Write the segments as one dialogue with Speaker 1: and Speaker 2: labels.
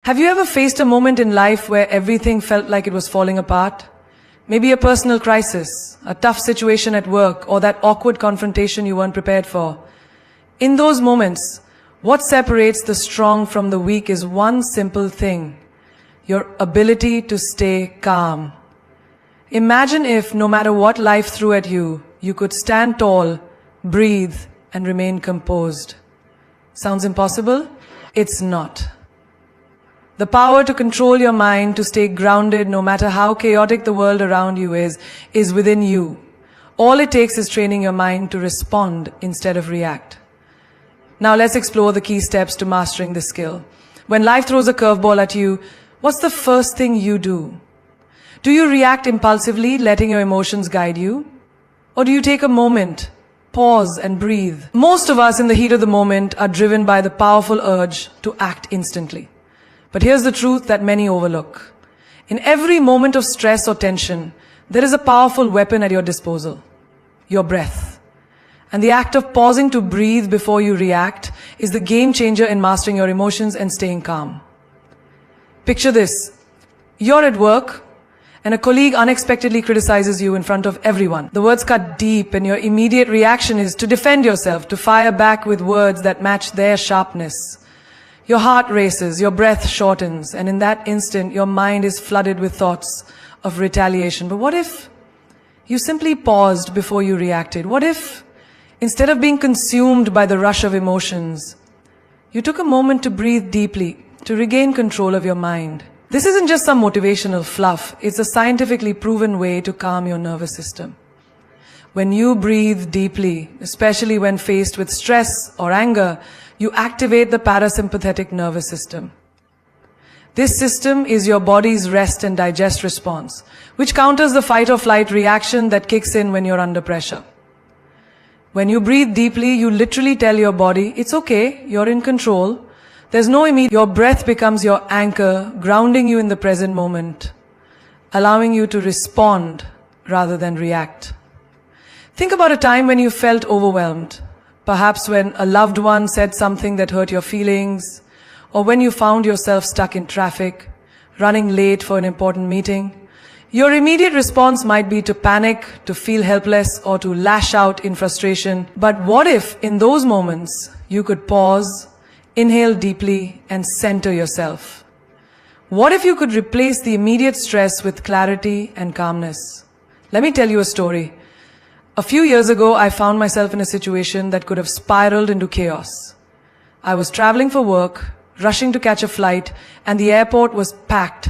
Speaker 1: Have you ever faced a moment in life where everything felt like it was falling apart? Maybe a personal crisis, a tough situation at work, or that awkward confrontation you weren't prepared for. In those moments, what separates the strong from the weak is one simple thing: your ability to stay calm. Imagine if, no matter what life threw at you, you could stand tall, breathe, and remain composed. Sounds impossible? It's not. The power to control your mind, to stay grounded no matter how chaotic the world around you is within you. All it takes is training your mind to respond instead of react. Now let's explore the key steps to mastering this skill. When life throws a curveball at you, what's the first thing you do? Do you react impulsively, letting your emotions guide you? Or do you take a moment, pause and breathe? Most of us in the heat of the moment are driven by the powerful urge to act instantly. But here's the truth that many overlook. In every moment of stress or tension, there is a powerful weapon at your disposal: your breath. And the act of pausing to breathe before you react is the game changer in mastering your emotions and staying calm. Picture this. You're at work, and a colleague unexpectedly criticizes you in front of everyone. The words cut deep, and your immediate reaction is to defend yourself, to fire back with words that match their sharpness. Your heart races, your breath shortens, and in that instant, your mind is flooded with thoughts of retaliation. But what if you simply paused before you reacted? What if, instead of being consumed by the rush of emotions, you took a moment to breathe deeply, to regain control of your mind? This isn't just some motivational fluff. It's a scientifically proven way to calm your nervous system. When you breathe deeply, especially when faced with stress or anger, you activate the parasympathetic nervous system. This system is your body's rest and digest response, which counters the fight or flight reaction that kicks in when you're under pressure. When you breathe deeply, you literally tell your body, it's okay, you're in control. There's no immediate. Your breath becomes your anchor, grounding you in the present moment, allowing you to respond rather than react. Think about a time when you felt overwhelmed. Perhaps when a loved one said something that hurt your feelings, or when you found yourself stuck in traffic, running late for an important meeting. Your immediate response might be to panic, to feel helpless, or to lash out in frustration. But what if, in those moments, you could pause, inhale deeply, and center yourself? What if you could replace the immediate stress with clarity and calmness? Let me tell you a story. A few years ago, I found myself in a situation that could have spiraled into chaos. I was traveling for work, rushing to catch a flight, and the airport was packed.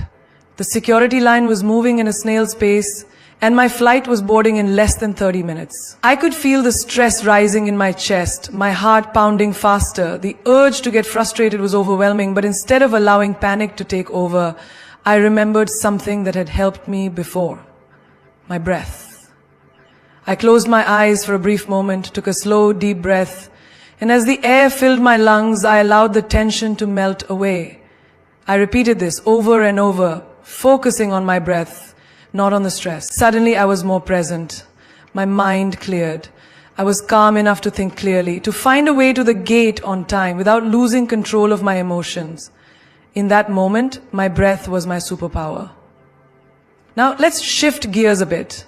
Speaker 1: The security line was moving in a snail's pace, and my flight was boarding in less than 30 minutes. I could feel the stress rising in my chest, my heart pounding faster. The urge to get frustrated was overwhelming, but instead of allowing panic to take over, I remembered something that had helped me before: my breath. I closed my eyes for a brief moment, took a slow, deep breath, and as the air filled my lungs, I allowed the tension to melt away. I repeated this over and over, focusing on my breath, not on the stress. Suddenly, I was more present. My mind cleared. I was calm enough to think clearly, to find a way to the gate on time without losing control of my emotions. In that moment, my breath was my superpower. Now, let's shift gears a bit.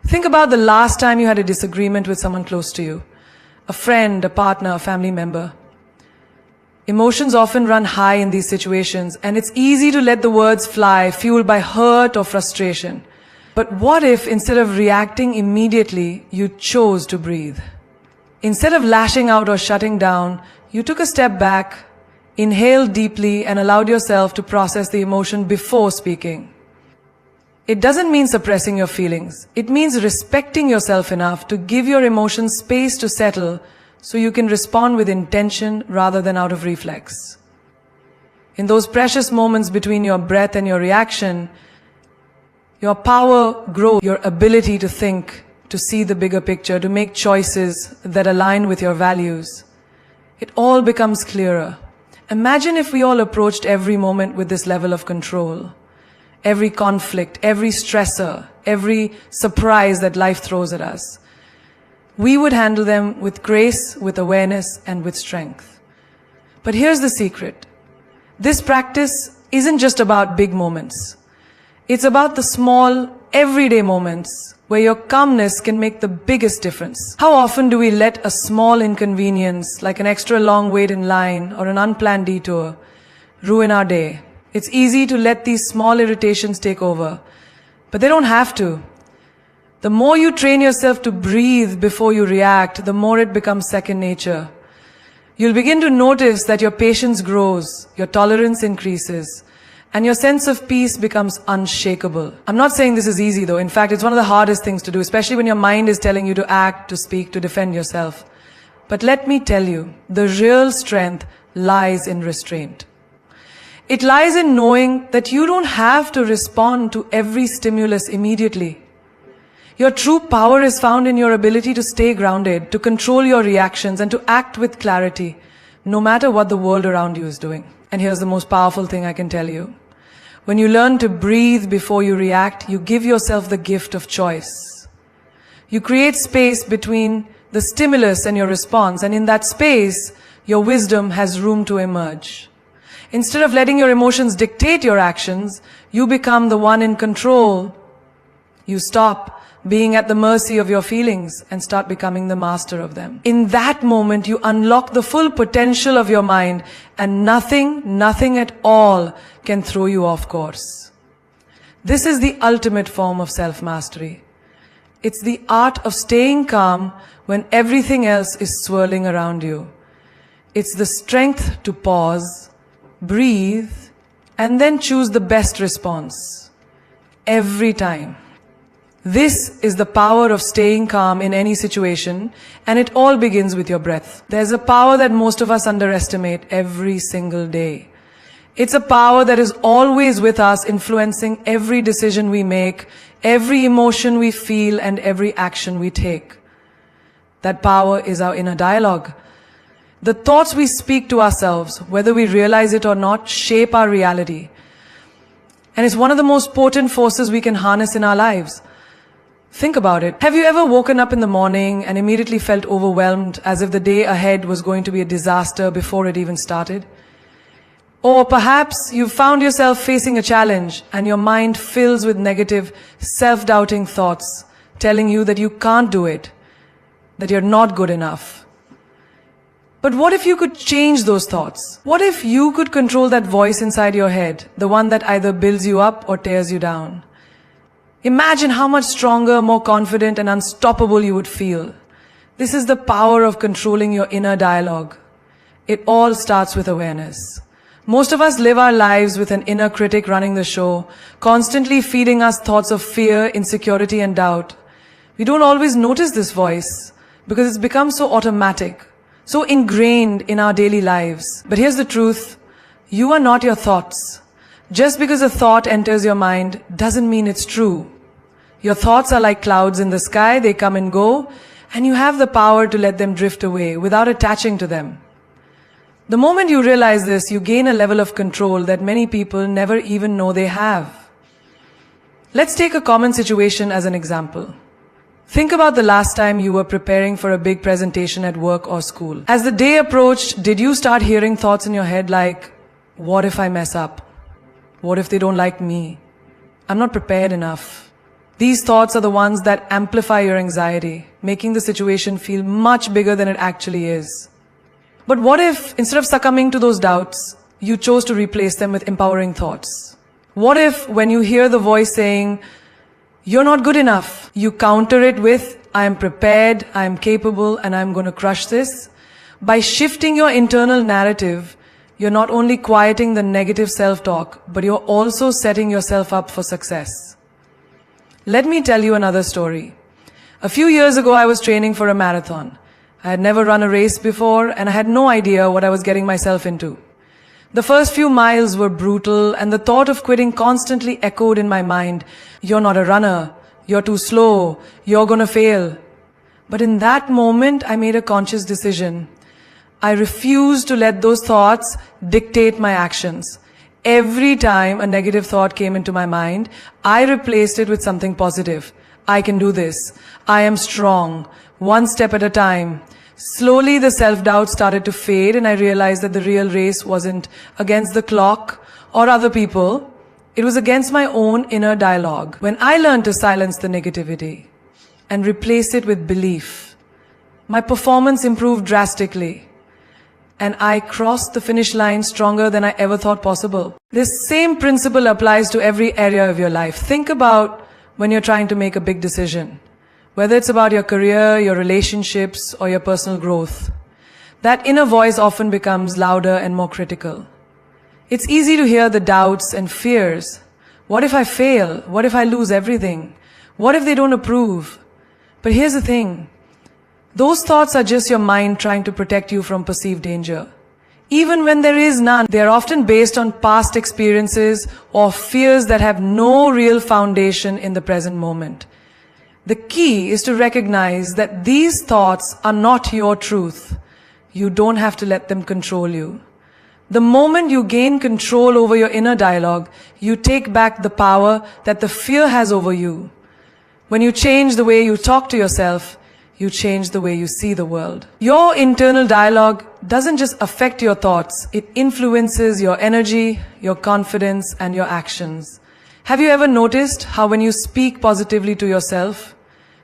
Speaker 1: Think about the last time you had a disagreement with someone close to you, a friend, a partner, a family member. Emotions often run high in these situations, and it's easy to let the words fly, fueled by hurt or frustration. But what if, instead of reacting immediately, you chose to breathe? Instead of lashing out or shutting down, you took a step back, inhaled deeply, and allowed yourself to process the emotion before speaking. It doesn't mean suppressing your feelings. It means respecting yourself enough to give your emotions space to settle so you can respond with intention rather than out of reflex. In those precious moments between your breath and your reaction, your power grows, your ability to think, to see the bigger picture, to make choices that align with your values. It all becomes clearer. Imagine if we all approached every moment with this level of control. Every conflict, every stressor, every surprise that life throws at us. We would handle them with grace, with awareness, and with strength. But here's the secret. This practice isn't just about big moments. It's about the small, everyday moments where your calmness can make the biggest difference. How often do we let a small inconvenience, like an extra long wait in line or an unplanned detour, ruin our day? It's easy to let these small irritations take over, but they don't have to. The more you train yourself to breathe before you react, the more it becomes second nature. You'll begin to notice that your patience grows, your tolerance increases, and your sense of peace becomes unshakable. I'm not saying this is easy though. In fact, it's one of the hardest things to do, especially when your mind is telling you to act, to speak, to defend yourself. But let me tell you, the real strength lies in restraint. It lies in knowing that you don't have to respond to every stimulus immediately. Your true power is found in your ability to stay grounded, to control your reactions, and to act with clarity, no matter what the world around you is doing. And here's the most powerful thing I can tell you. When you learn to breathe before you react, you give yourself the gift of choice. You create space between the stimulus and your response, and in that space, your wisdom has room to emerge. Instead of letting your emotions dictate your actions, you become the one in control. You stop being at the mercy of your feelings and start becoming the master of them. In that moment, you unlock the full potential of your mind, and nothing at all can throw you off course. This is the ultimate form of self-mastery. It's the art of staying calm when everything else is swirling around you. It's the strength to pause, breathe, and then choose the best response. Every time. This is the power of staying calm in any situation, and it all begins with your breath. There's a power that most of us underestimate every single day. It's a power that is always with us, influencing every decision we make, every emotion we feel, and every action we take. That power is our inner dialogue. The thoughts we speak to ourselves, whether we realize it or not, shape our reality. And it's one of the most potent forces we can harness in our lives. Think about it. Have you ever woken up in the morning and immediately felt overwhelmed, as if the day ahead was going to be a disaster before it even started? Or perhaps you found yourself facing a challenge and your mind fills with negative, self-doubting thoughts, telling you that you can't do it, that you're not good enough. But what if you could change those thoughts? What if you could control that voice inside your head, the one that either builds you up or tears you down? Imagine how much stronger, more confident, and unstoppable you would feel. This is the power of controlling your inner dialogue. It all starts with awareness. Most of us live our lives with an inner critic running the show, constantly feeding us thoughts of fear, insecurity, and doubt. We don't always notice this voice because it's become so automatic, so ingrained in our daily lives. But here's the truth. You are not your thoughts. Just because a thought enters your mind doesn't mean it's true. Your thoughts are like clouds in the sky. They come and go, and you have the power to let them drift away without attaching to them. The moment you realize this, you gain a level of control that many people never even know they have. Let's take a common situation as an example. Think about the last time you were preparing for a big presentation at work or school. As the day approached, did you start hearing thoughts in your head like, what if I mess up? What if they don't like me? I'm not prepared enough. These thoughts are the ones that amplify your anxiety, making the situation feel much bigger than it actually is. But what if, instead of succumbing to those doubts, you chose to replace them with empowering thoughts? What if, when you hear the voice saying, you're not good enough, you counter it with, I am prepared, I am capable, and I'm going to crush this? By shifting your internal narrative, you're not only quieting the negative self-talk, but you're also setting yourself up for success. Let me tell you another story. A few years ago, I was training for a marathon. I had never run a race before, and I had no idea what I was getting myself into. The first few miles were brutal, and the thought of quitting constantly echoed in my mind. You're not a runner. You're too slow. You're gonna fail. But in that moment, I made a conscious decision. I refused to let those thoughts dictate my actions. Every time a negative thought came into my mind, I replaced it with something positive. I can do this. I am strong. One step at a time. Slowly the self-doubt started to fade, and I realized that the real race wasn't against the clock or other people. It was against my own inner dialogue. When I learned to silence the negativity and replace it with belief, my performance improved drastically, and I crossed the finish line stronger than I ever thought possible. This same principle applies to every area of your life. Think about when you're trying to make a big decision, whether it's about your career, your relationships, or your personal growth. That inner voice often becomes louder and more critical. It's easy to hear the doubts and fears. What if I fail? What if I lose everything? What if they don't approve? But here's the thing. Those thoughts are just your mind trying to protect you from perceived danger. Even when there is none, they are often based on past experiences or fears that have no real foundation in the present moment. The key is to recognize that these thoughts are not your truth. You don't have to let them control you. The moment you gain control over your inner dialogue, you take back the power that the fear has over you. When you change the way you talk to yourself, you change the way you see the world. Your internal dialogue doesn't just affect your thoughts, it influences your energy, your confidence, and your actions. Have you ever noticed how when you speak positively to yourself,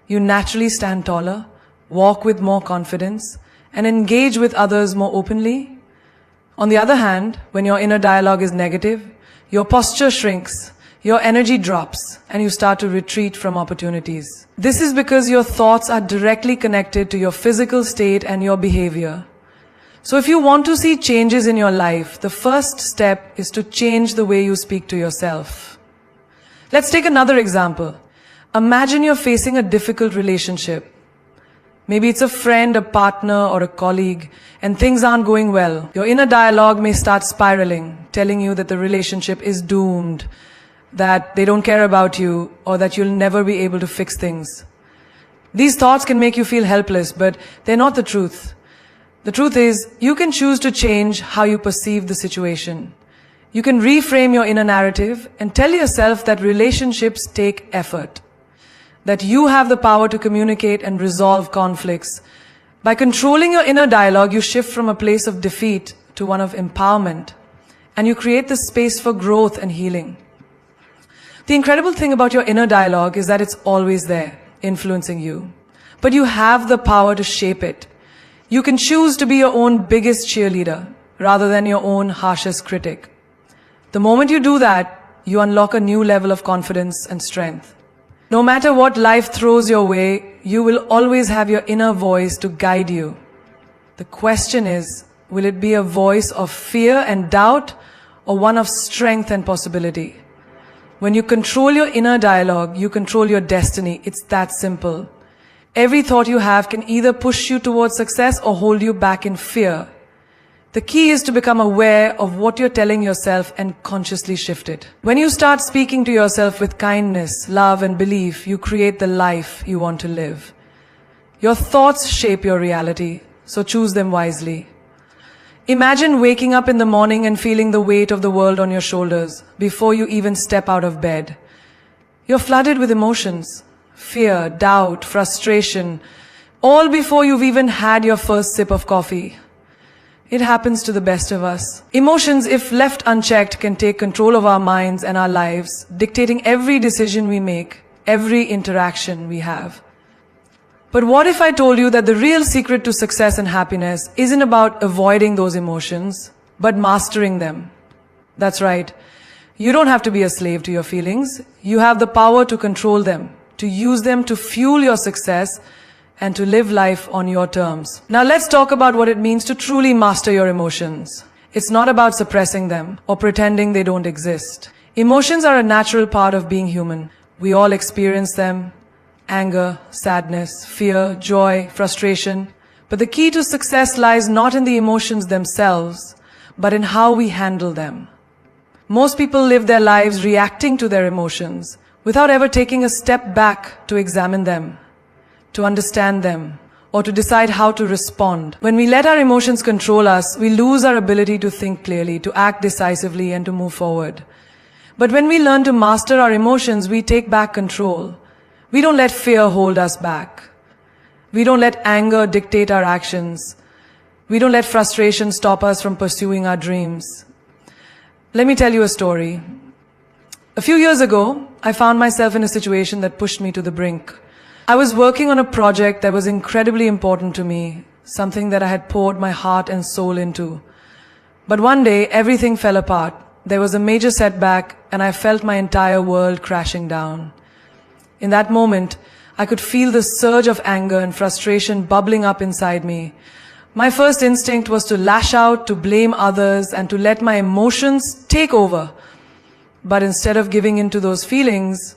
Speaker 1: you naturally stand taller, walk with more confidence, and engage with others more openly? On the other hand, when your inner dialogue is negative, your posture shrinks, your energy drops, and you start to retreat from opportunities. This is because your thoughts are directly connected to your physical state and your behavior. So if you want to see changes in your life, the first step is to change the way you speak to yourself. Let's take another example. Imagine you're facing a difficult relationship. Maybe it's a friend, a partner, or a colleague, and things aren't going well. Your inner dialogue may start spiraling, telling you that the relationship is doomed, that they don't care about you, or that you'll never be able to fix things. These thoughts can make you feel helpless, but they're not the truth. The truth is, you can choose to change how you perceive the situation. You can reframe your inner narrative and tell yourself that relationships take effort, that you have the power to communicate and resolve conflicts. By controlling your inner dialogue, you shift from a place of defeat to one of empowerment, and you create the space for growth and healing. The incredible thing about your inner dialogue is that it's always there, influencing you. But you have the power to shape it. You can choose to be your own biggest cheerleader, rather than your own harshest critic. The moment you do that, you unlock a new level of confidence and strength. No matter what life throws your way, you will always have your inner voice to guide you. The question is, will it be a voice of fear and doubt, or one of strength and possibility? When you control your inner dialogue, you control your destiny. It's that simple. Every thought you have can either push you towards success or hold you back in fear. The key is to become aware of what you're telling yourself and consciously shift it. When you start speaking to yourself with kindness, love, and belief, you create the life you want to live. Your thoughts shape your reality, so choose them wisely. Imagine waking up in the morning and feeling the weight of the world on your shoulders before you even step out of bed. You're flooded with emotions, fear, doubt, frustration, all before you've even had your first sip of coffee. It happens to the best of us. Emotions, if left unchecked, can take control of our minds and our lives, dictating every decision we make, every interaction we have. But what if I told you that the real secret to success and happiness isn't about avoiding those emotions, but mastering them? That's right. You don't have to be a slave to your feelings. You have the power to control them, to use them to fuel your success, and to live life on your terms. Now let's talk about what it means to truly master your emotions. It's not about suppressing them or pretending they don't exist. Emotions are a natural part of being human. We all experience them: anger, sadness, fear, joy, frustration. But the key to success lies not in the emotions themselves, but in how we handle them. Most people live their lives reacting to their emotions without ever taking a step back to examine them, to understand them, or to decide how to respond. When we let our emotions control us, we lose our ability to think clearly, to act decisively, and to move forward. But when we learn to master our emotions, we take back control. We don't let fear hold us back. We don't let anger dictate our actions. We don't let frustration stop us from pursuing our dreams. Let me tell you a story. A few years ago, I found myself in a situation that pushed me to the brink. I was working on a project that was incredibly important to me, something that I had poured my heart and soul into. But one day, everything fell apart. There was a major setback, and I felt my entire world crashing down. In that moment, I could feel the surge of anger and frustration bubbling up inside me. My first instinct was to lash out, to blame others, and to let my emotions take over. But instead of giving in to those feelings,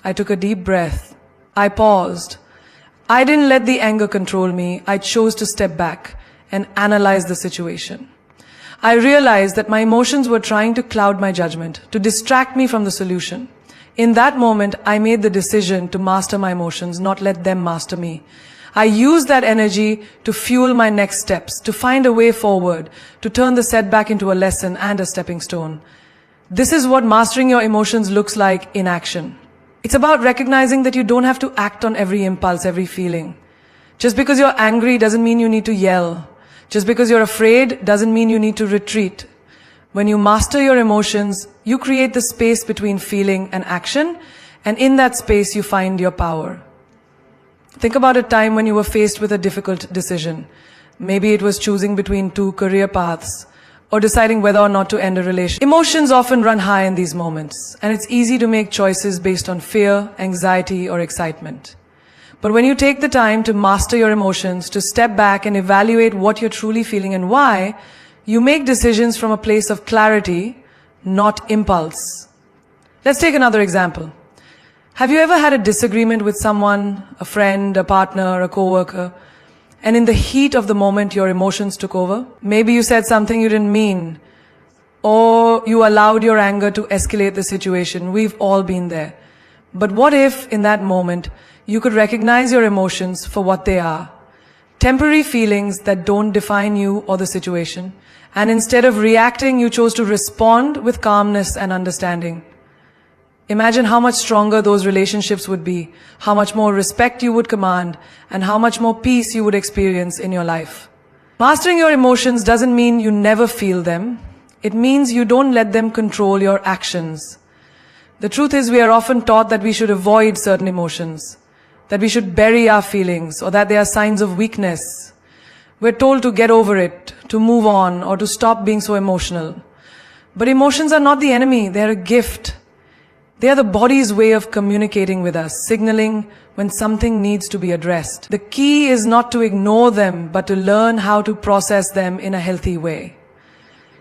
Speaker 1: I took a deep breath. I paused. I didn't let the anger control me. I chose to step back and analyze the situation. I realized that my emotions were trying to cloud my judgment, to distract me from the solution. In that moment, I made the decision to master my emotions, not let them master me. I used that energy to fuel my next steps, to find a way forward, to turn the setback into a lesson and a stepping stone. This is what mastering your emotions looks like in action. It's about recognizing that you don't have to act on every impulse, every feeling. Just because you're angry doesn't mean you need to yell. Just because you're afraid doesn't mean you need to retreat. When you master your emotions, you create the space between feeling and action, and in that space you find your power. Think about a time when you were faced with a difficult decision. Maybe it was choosing between two career paths, or deciding whether or not to end a relationship. Emotions often run high in these moments, and it's easy to make choices based on fear, anxiety, or excitement. But when you take the time to master your emotions, to step back and evaluate what you're truly feeling and why, you make decisions from a place of clarity, not impulse. Let's take another example. Have you ever had a disagreement with someone, a friend, a partner, a coworker, and in the heat of the moment your emotions took over? Maybe you said something you didn't mean, or you allowed your anger to escalate the situation. We've all been there. But what if, in that moment, you could recognize your emotions for what they are? Temporary feelings that don't define you or the situation. And instead of reacting, you chose to respond with calmness and understanding. Imagine how much stronger those relationships would be, how much more respect you would command, and how much more peace you would experience in your life. Mastering your emotions doesn't mean you never feel them. It means you don't let them control your actions. The truth is, we are often taught that we should avoid certain emotions, that we should bury our feelings, or that they are signs of weakness. We're told to get over it, to move on, or to stop being so emotional. But emotions are not the enemy, they're a gift. They are the body's way of communicating with us, signaling when something needs to be addressed. The key is not to ignore them, but to learn how to process them in a healthy way.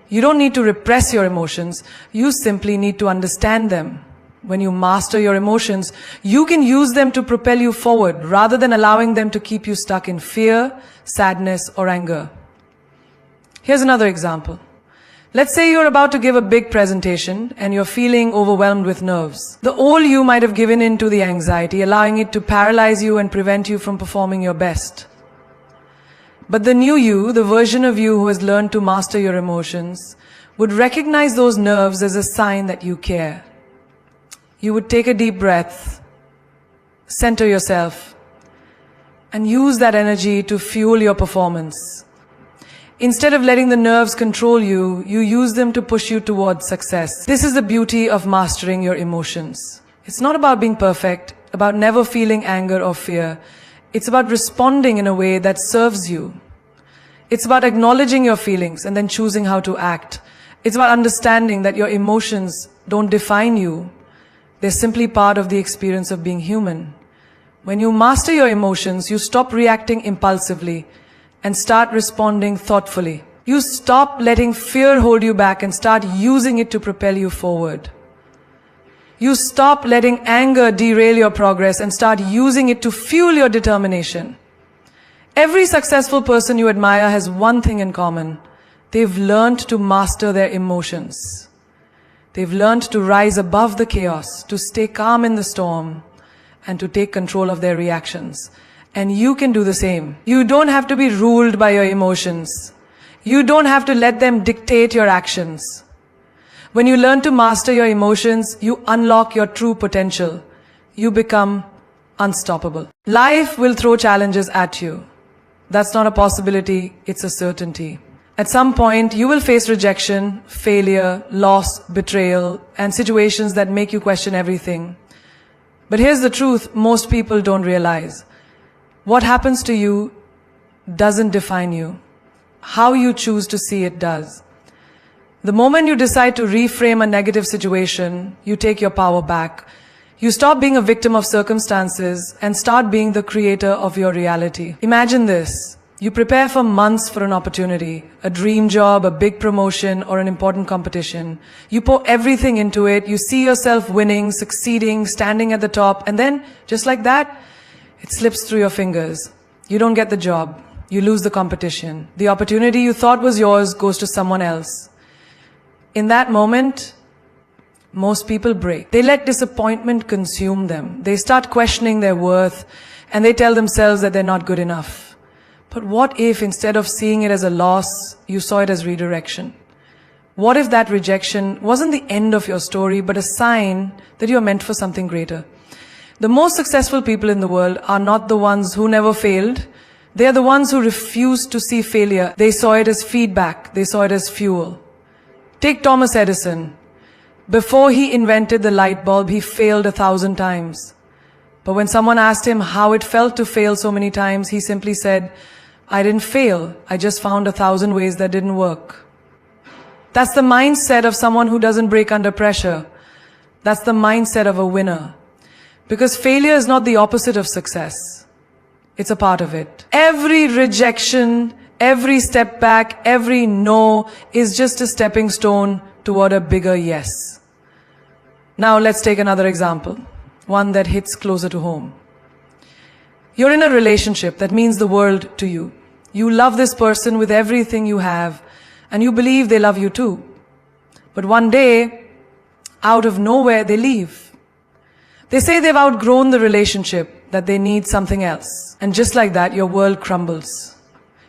Speaker 1: You don't need to repress your emotions, you simply need to understand them. When you master your emotions, you can use them to propel you forward, rather than allowing them to keep you stuck in fear, sadness, or anger. Here's another example. Let's say you're about to give a big presentation and you're feeling overwhelmed with nerves. The old you might have given in to the anxiety, allowing it to paralyze you and prevent you from performing your best. But the new you, the version of you who has learned to master your emotions, would recognize those nerves as a sign that you care. You would take a deep breath, center yourself, and use that energy to fuel your performance. Instead of letting the nerves control you, you use them to push you towards success. This is the beauty of mastering your emotions. It's not about being perfect, about never feeling anger or fear. It's about responding in a way that serves you. It's about acknowledging your feelings and then choosing how to act. It's about understanding that your emotions don't define you. They're simply part of the experience of being human. When you master your emotions, you stop reacting impulsively and start responding thoughtfully. You stop letting fear hold you back and start using it to propel you forward. You stop letting anger derail your progress and start using it to fuel your determination. Every successful person you admire has one thing in common. They've learned to master their emotions. They've learned to rise above the chaos, to stay calm in the storm, and to take control of their reactions. And you can do the same. You don't have to be ruled by your emotions. You don't have to let them dictate your actions. When you learn to master your emotions, you unlock your true potential. You become unstoppable. Life will throw challenges at you. That's not a possibility, it's a certainty. At some point, you will face rejection, failure, loss, betrayal, and situations that make you question everything. But here's the truth most people don't realize. What happens to you doesn't define you. How you choose to see it does. The moment you decide to reframe a negative situation, you take your power back. You stop being a victim of circumstances and start being the creator of your reality. Imagine this. You prepare for months for an opportunity, a dream job, a big promotion, or an important competition. You pour everything into it. You see yourself winning, succeeding, standing at the top, and then, just like that, it slips through your fingers. You don't get the job. You lose the competition. The opportunity you thought was yours goes to someone else. In that moment, most people break. They let disappointment consume them. They start questioning their worth, and they tell themselves that they're not good enough. But what if instead of seeing it as a loss, you saw it as redirection? What if that rejection wasn't the end of your story, but a sign that you're meant for something greater? The most successful people in the world are not the ones who never failed. They are the ones who refused to see failure. They saw it as feedback. They saw it as fuel. Take Thomas Edison. Before he invented the light bulb, he failed 1,000 times. But when someone asked him how it felt to fail so many times, he simply said, I didn't fail. I just found 1,000 ways that didn't work. That's the mindset of someone who doesn't break under pressure. That's the mindset of a winner. Because failure is not the opposite of success. It's a part of it. Every rejection, every step back, every no is just a stepping stone toward a bigger yes. Now let's take another example. One that hits closer to home. You're in a relationship that means the world to you. You love this person with everything you have, and you believe they love you too. But one day, out of nowhere, they leave. They say they've outgrown the relationship, that they need something else. And just like that, your world crumbles.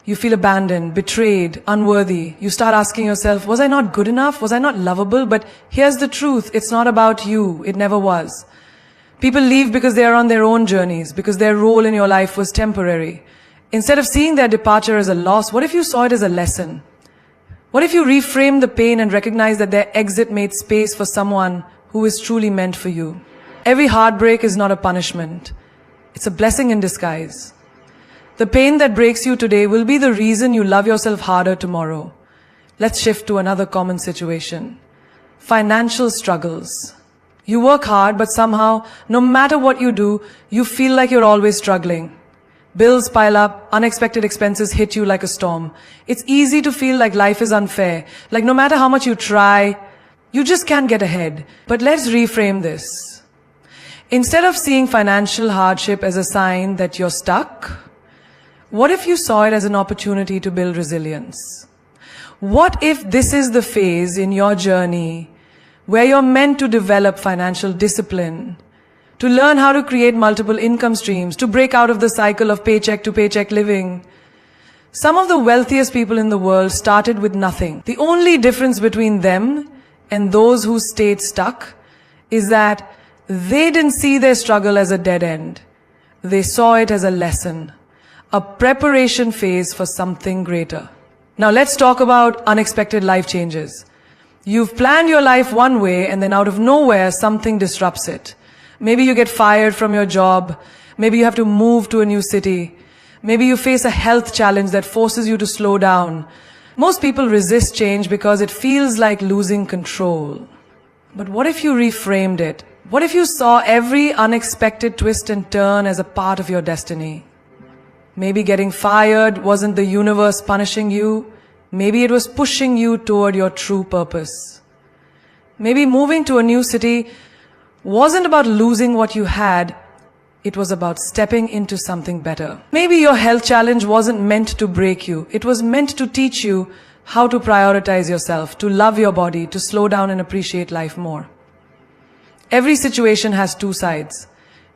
Speaker 1: You feel abandoned, betrayed, unworthy. You start asking yourself, was I not good enough? Was I not lovable? But here's the truth. It's not about you. It never was. People leave because they are on their own journeys, because their role in your life was temporary. Instead of seeing their departure as a loss, what if you saw it as a lesson? What if you reframed the pain and recognized that their exit made space for someone who is truly meant for you? Every heartbreak is not a punishment. It's a blessing in disguise. The pain that breaks you today will be the reason you love yourself harder tomorrow. Let's shift to another common situation. Financial struggles. You work hard, but somehow, no matter what you do, you feel like you're always struggling. Bills pile up, unexpected expenses hit you like a storm. It's easy to feel like life is unfair, like no matter how much you try, you just can't get ahead. But let's reframe this. Instead of seeing financial hardship as a sign that you're stuck, what if you saw it as an opportunity to build resilience? What if this is the phase in your journey where you're meant to develop financial discipline, to learn how to create multiple income streams, to break out of the cycle of paycheck to paycheck living? Some of the wealthiest people in the world started with nothing. The only difference between them and those who stayed stuck is that they didn't see their struggle as a dead end. They saw it as a lesson, a preparation phase for something greater. Now let's talk about unexpected life changes. You've planned your life one way, and then out of nowhere, something disrupts it. Maybe you get fired from your job. Maybe you have to move to a new city. Maybe you face a health challenge that forces you to slow down. Most people resist change because it feels like losing control. But what if you reframed it? What if you saw every unexpected twist and turn as a part of your destiny? Maybe getting fired wasn't the universe punishing you. Maybe it was pushing you toward your true purpose. Maybe moving to a new city wasn't about losing what you had. It was about stepping into something better. Maybe your health challenge wasn't meant to break you. It was meant to teach you how to prioritize yourself, to love your body, to slow down and appreciate life more. Every situation has two sides.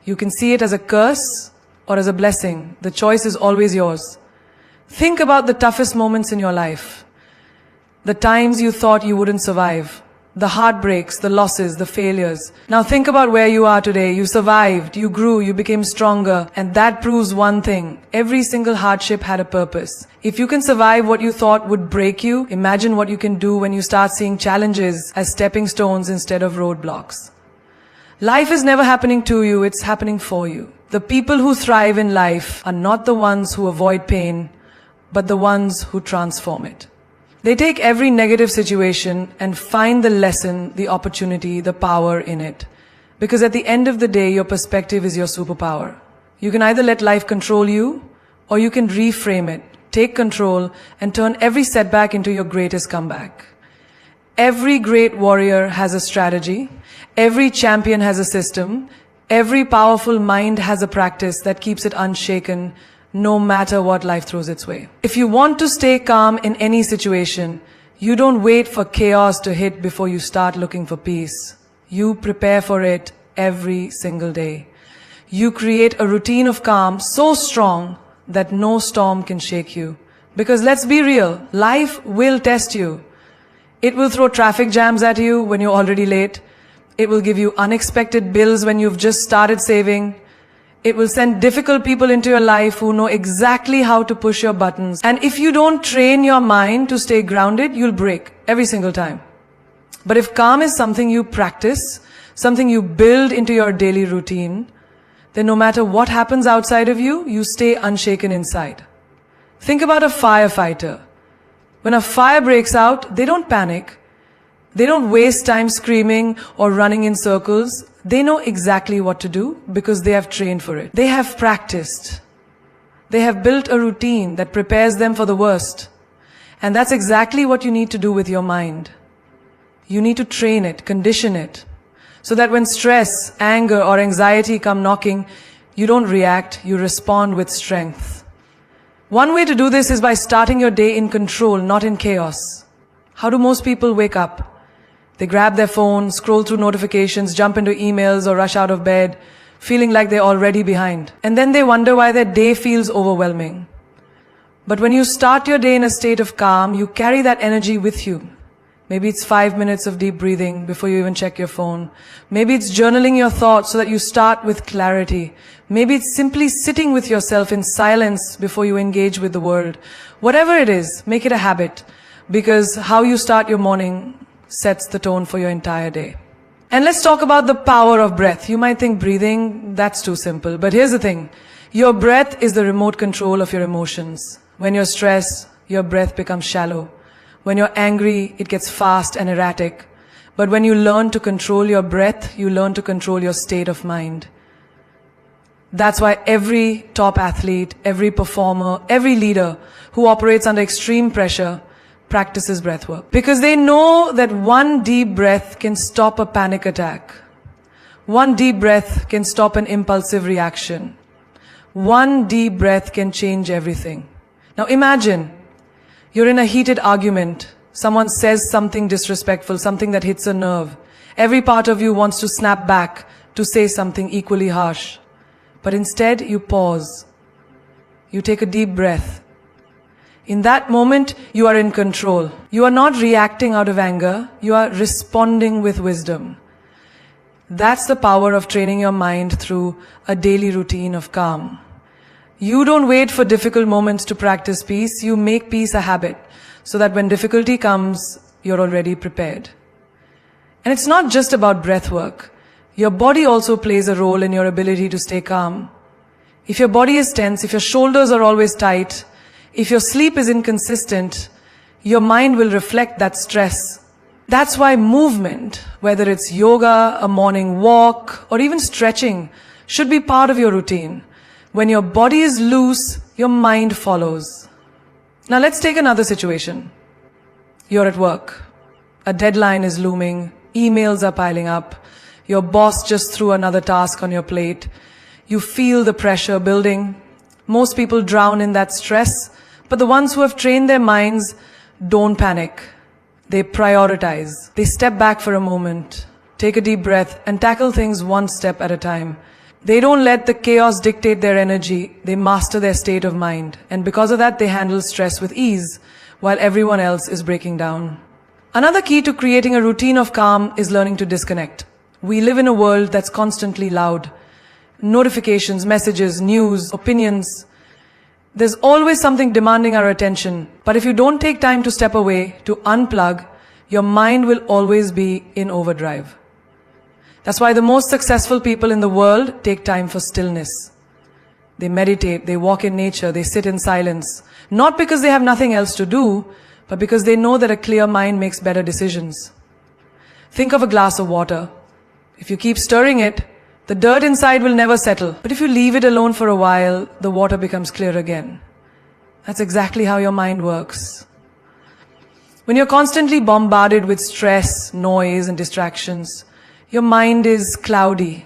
Speaker 1: You can see it as a curse or as a blessing. The choice is always yours. Think about the toughest moments in your life. The times you thought you wouldn't survive. The heartbreaks, the losses, the failures. Now think about where you are today. You survived, you grew, you became stronger, and that proves one thing. Every single hardship had a purpose. If you can survive what you thought would break you, imagine what you can do when you start seeing challenges as stepping stones instead of roadblocks. Life is never happening to you, it's happening for you. The people who thrive in life are not the ones who avoid pain, but the ones who transform it. They take every negative situation and find the lesson, the opportunity, the power in it. Because at the end of the day, your perspective is your superpower. You can either let life control you, or you can reframe it, take control, and turn every setback into your greatest comeback. Every great warrior has a strategy. Every champion has a system. Every powerful mind has a practice that keeps it unshaken, no matter what life throws its way. If you want to stay calm in any situation, you don't wait for chaos to hit before you start looking for peace. You prepare for it every single day. You create a routine of calm so strong that no storm can shake you. Because let's be real, life will test you. It will throw traffic jams at you when you're already late. It will give you unexpected bills when you've just started saving. It will send difficult people into your life who know exactly how to push your buttons. And if you don't train your mind to stay grounded, you'll break every single time. But if calm is something you practice, something you build into your daily routine, then no matter what happens outside of you, you stay unshaken inside. Think about a firefighter. When a fire breaks out, they don't panic. They don't waste time screaming or running in circles. They know exactly what to do because they have trained for it. They have practiced. They have built a routine that prepares them for the worst. And that's exactly what you need to do with your mind. You need to train it, condition it, so that when stress, anger, or anxiety come knocking, you don't react, you respond with strength. One way to do this is by starting your day in control, not in chaos. How do most people wake up? They grab their phone, scroll through notifications, jump into emails, or rush out of bed, feeling like they're already behind. And then they wonder why their day feels overwhelming. But when you start your day in a state of calm, you carry that energy with you. Maybe it's 5 minutes of deep breathing before you even check your phone. Maybe it's journaling your thoughts so that you start with clarity. Maybe it's simply sitting with yourself in silence before you engage with the world. Whatever it is, make it a habit, because how you start your morning sets the tone for your entire day. And let's talk about the power of breath. You might think breathing, that's too simple. But here's the thing. Your breath is the remote control of your emotions. When you're stressed, your breath becomes shallow. When you're angry, it gets fast and erratic. But when you learn to control your breath, you learn to control your state of mind. That's why every top athlete, every performer, every leader who operates under extreme pressure practices breath work. Because they know that one deep breath can stop a panic attack. One deep breath can stop an impulsive reaction. One deep breath can change everything. Now imagine, you're in a heated argument. Someone says something disrespectful, something that hits a nerve. Every part of you wants to snap back to say something equally harsh. But instead, you pause. You take a deep breath. In that moment, you are in control. You are not reacting out of anger. You are responding with wisdom. That's the power of training your mind through a daily routine of calm. You don't wait for difficult moments to practice peace. You make peace a habit so that when difficulty comes, you're already prepared. And it's not just about breath work. Your body also plays a role in your ability to stay calm. If your body is tense, if your shoulders are always tight, if your sleep is inconsistent, your mind will reflect that stress. That's why movement, whether it's yoga, a morning walk, or even stretching, should be part of your routine. When your body is loose, your mind follows. Now let's take another situation. You're at work. A deadline is looming. Emails are piling up. Your boss just threw another task on your plate. You feel the pressure building. Most people drown in that stress, but the ones who have trained their minds don't panic. They prioritize. They step back for a moment, take a deep breath, and tackle things one step at a time. They don't let the chaos dictate their energy. They master their state of mind. And because of that, they handle stress with ease while everyone else is breaking down. Another key to creating a routine of calm is learning to disconnect. We live in a world that's constantly loud. Notifications, messages, news, opinions. There's always something demanding our attention. But if you don't take time to step away, to unplug, your mind will always be in overdrive. That's why the most successful people in the world take time for stillness. They meditate, they walk in nature, they sit in silence. Not because they have nothing else to do, but because they know that a clear mind makes better decisions. Think of a glass of water. If you keep stirring it, the dirt inside will never settle. But if you leave it alone for a while, the water becomes clear again. That's exactly how your mind works. When you're constantly bombarded with stress, noise, and distractions, your mind is cloudy.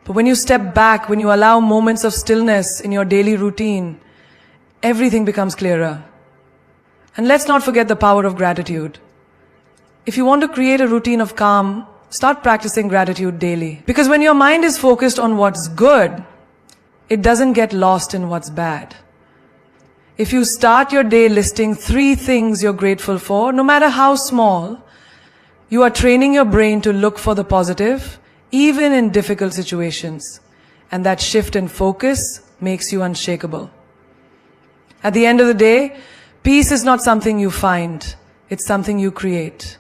Speaker 1: But when you step back, when you allow moments of stillness in your daily routine, everything becomes clearer. And let's not forget the power of gratitude. If you want to create a routine of calm, start practicing gratitude daily. Because when your mind is focused on what's good, it doesn't get lost in what's bad. If you start your day listing 3 things you're grateful for, no matter how small, you are training your brain to look for the positive, even in difficult situations. And that shift in focus makes you unshakable. At the end of the day, peace is not something you find, it's something you create.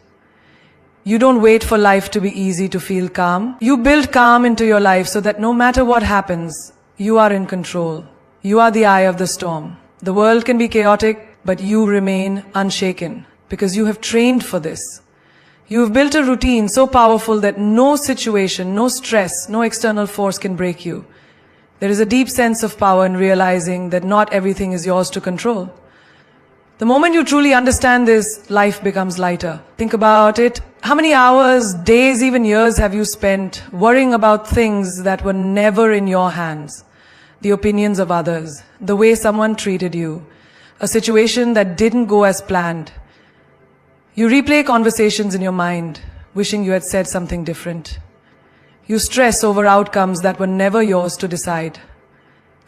Speaker 1: You don't wait for life to be easy to feel calm. You build calm into your life so that no matter what happens, you are in control. You are the eye of the storm. The world can be chaotic, but you remain unshaken because you have trained for this. You have built a routine so powerful that no situation, no stress, no external force can break you. There is a deep sense of power in realizing that not everything is yours to control. The moment you truly understand this, life becomes lighter. Think about it. How many hours, days, even years have you spent worrying about things that were never in your hands? The opinions of others, the way someone treated you, a situation that didn't go as planned. You replay conversations in your mind, wishing you had said something different. You stress over outcomes that were never yours to decide.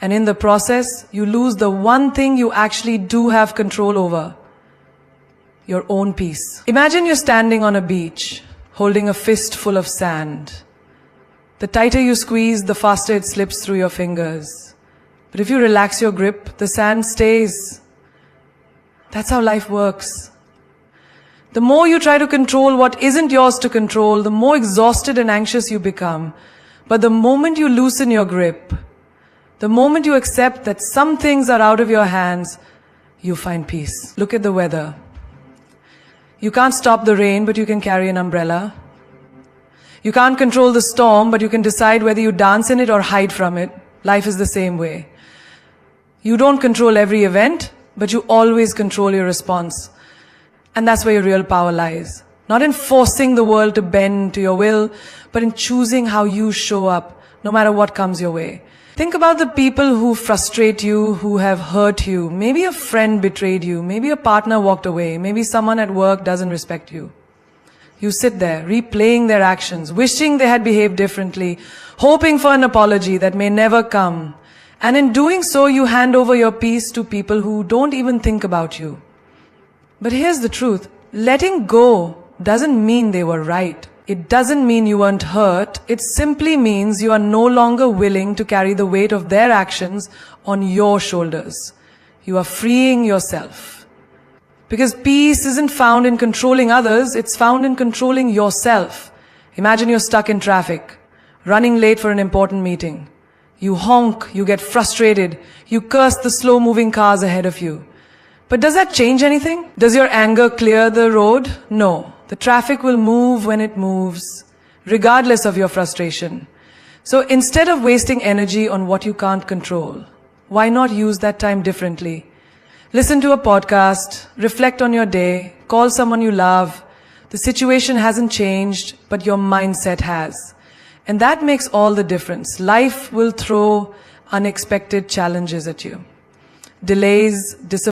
Speaker 1: And in the process, you lose the one thing you actually do have control over, your own peace. Imagine you're standing on a beach, holding a fist full of sand. The tighter you squeeze, the faster it slips through your fingers. But if you relax your grip, the sand stays. That's how life works. The more you try to control what isn't yours to control, the more exhausted and anxious you become. But the moment you loosen your grip, the moment you accept that some things are out of your hands, you find peace. Look at the weather. You can't stop the rain, but you can carry an umbrella. You can't control the storm, but you can decide whether you dance in it or hide from it. Life is the same way. You don't control every event, but you always control your response. And that's where your real power lies. Not in forcing the world to bend to your will, but in choosing how you show up, no matter what comes your way. Think about the people who frustrate you, who have hurt you. Maybe a friend betrayed you. Maybe a partner walked away. Maybe someone at work doesn't respect you. You sit there, replaying their actions, wishing they had behaved differently, hoping for an apology that may never come. And in doing so, you hand over your peace to people who don't even think about you. But here's the truth. Letting go doesn't mean they were right. It doesn't mean you weren't hurt. It simply means you are no longer willing to carry the weight of their actions on your shoulders. You are freeing yourself. Because peace isn't found in controlling others, it's found in controlling yourself. Imagine you're stuck in traffic, running late for an important meeting. You honk, you get frustrated, you curse the slow-moving cars ahead of you. But does that change anything? Does your anger clear the road? No. The traffic will move when it moves, regardless of your frustration. So instead of wasting energy on what you can't control, why not use that time differently? Listen to a podcast, reflect on your day, call someone you love. The situation hasn't changed, but your mindset has. And that makes all the difference. Life will throw unexpected challenges at you. Delays, disappointments,